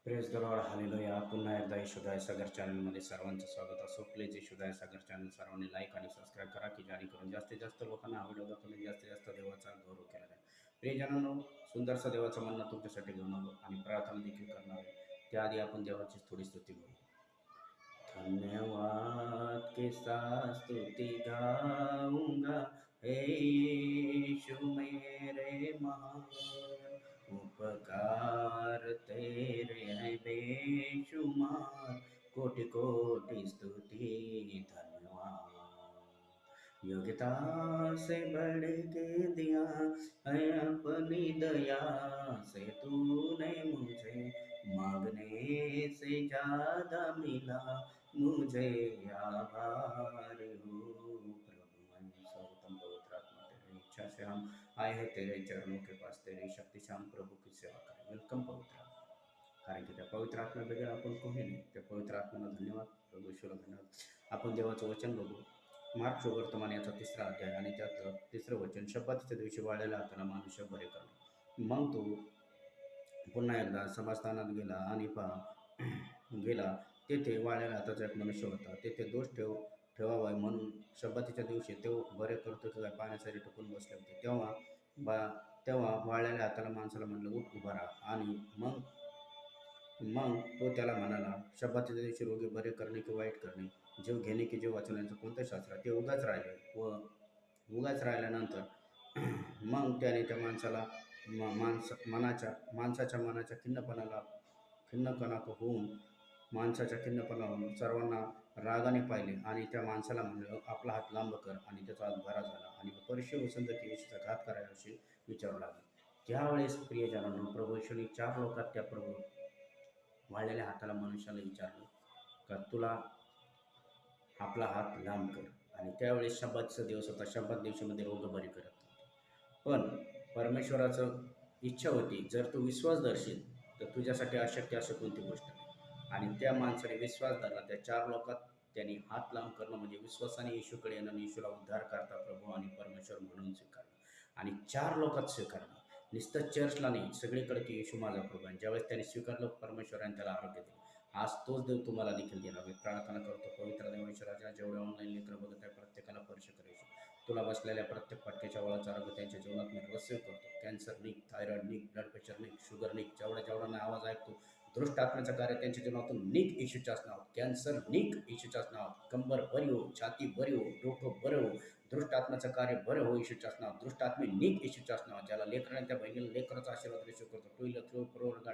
Press the Lord hallelujah. पुन्हा एकदा यशोदाय सागर चॅनलमध्ये सर्वांचं स्वागत असो. प्लीज यशोदाय सागर चॅनल सर्वांनी लाईक आणि सबस्क्राईब करा की जेणेकरून जास्तीत जास्त लोकांना हा व्हिडिओ दाखवून जास्तीत जास्त देवाचा गौरव केला जाईल. प्रियजनांनो, सुंदरसा देवाचा म्हणणं तुमच्यासाठी घेऊन आलो आणि प्रार्थना देखील करणार आहे. त्याआधी आपण देवाची थोडी स्तुती करू. धन्यवाद के साथ स्तुति गाऊंगा, हे यीशु मेरे महान उपकार तेरे हैं बेशुमार, कोटि कोटि स्तुति धन्यवाद। योग्यता से बढ़ के दिया है अपनी दया से तूने मुझे, मांगने से ज्यादा मिला मुझे, आभार हूँ प्रभु। मैं सर्वोत्तम पवित्र आत्मा, तेरी इच्छा से हम आए हैं तेरे चरणों के पास, तेरी शक्ति से हम प्रभु की सेवा करें। वेलकम पवित्र आत्मा, कारण की त्या पवित्र आत्म्याबगैर आपण कोणी नाही. त्या पवित्र आत्म्याला धन्यवाद, प्रभू ईश्वरा धन्यवाद. आपण देवाचं वचन बघू. मार्क वर्तमान याचा 3रा अध्याय आणि त्यातलं 3रं वचन, शब्दाच्या दिवशी वाळलेला हाताला मनुष्य बरे करणे. मग तो पुन्हा एकदा सभास्थानात गेला आणि गेला. तेथे वाळलेला हाताचा एक मनुष्य होता. तेथे दोष ठेवावा म्हणून शब्दाच्या दिवशी तो बरे करतो की काय पाण्यासाठी टपून बसले होते. तेव्हा वाळलेल्या हाताला माणसाला म्हणलं, उठ, उभा राहा. आणि मग मग तो त्याला म्हणाला, शब्दाच्या दिवशी रोगी बरे करणे की वाईट करणे, जीव घेणे की जीव वाचवण्याचं कोणतं शास्त्र? ते उगाच राहिले. व उगाच राहिल्यानंतर मग त्याने त्या माणसाला माणसाच्या मनाच्या खिन्नपणा होऊन सर्वांना रागाने पाहिले आणि त्या माणसाला म्हणलं, आपला हात लांब कर. आणि त्याचा हात बरा झाला आणि परिशय वसंत की येशूचा घात करायविषयी विचारू लागले. त्यावेळेस प्रियजनांनो, प्रभू येशूने 4 लोकात त्या प्रभू वाळलेल्या हाताला मनुष्याला विचारलं का, तुला आपला हात लांब कर. आणि त्यावेळेस शब्दाचा दिवस होता. शब्दात दिवशीमध्ये रोग बरे करत नव्हते. पण परमेश्वराचं इच्छा होती, जर तू विश्वास धरशील तर तुझ्यासाठी अशक्य असं कोणती गोष्ट नाही. आणि त्या माणसाने विश्वास धरला. त्या 4 लोकात त्यांनी हात लांब करणं म्हणजे विश्वासाने येशूकडे येणं, येशूला उद्धार करता प्रभू आणि परमेश्वर म्हणून स्वीकारणं. आणि 4 लोकात स्वीकारणं, नुसतं चर्चला नाही, सगळीकडे की येशू माझा प्रभू. आणि ज्यावेळेस त्याने स्वीकारलं, परमेश्वराने त्याला आरोग्य दिलं. आज तोच देव तुम्हाला देखील देणार. मी प्रार्थना करतो, पवित्र देवेश्वराच्या जेवढे ऑनलाईन लेकरं बघत आहे प्रत्येकाला स्पर्श करायचं. तुला बसलेल्या प्रत्येक फटक्याच्या वळाचा आरोग्य त्यांच्या जीवनात मी रिसीव करतो. कॅन्सर निघ, थायरॉइड निघ, ब्लड प्रेशर निघ, शुगर निघ, जेवढा आवाज ऐकतो, दृष्ट आत्म्याचं कार्य त्यांच्या जीवनातून निघ येशूच्याच नावात. कॅन्सर निघ येशूच्याच नावात. कंबर बरी हो, छाती बरी हो, डोकं बरं हो, दृष्ट आत्म्याचं कार्य बरं हो येशूच्याच नावात. दृष्ट आत्मे निघ येशूच्याच नावात. ज्याला लेकराने त्या बहिणीला लेकराचा आशीर्वाद रिसीव करतो. 2 व्हीलर 3 गाडीचा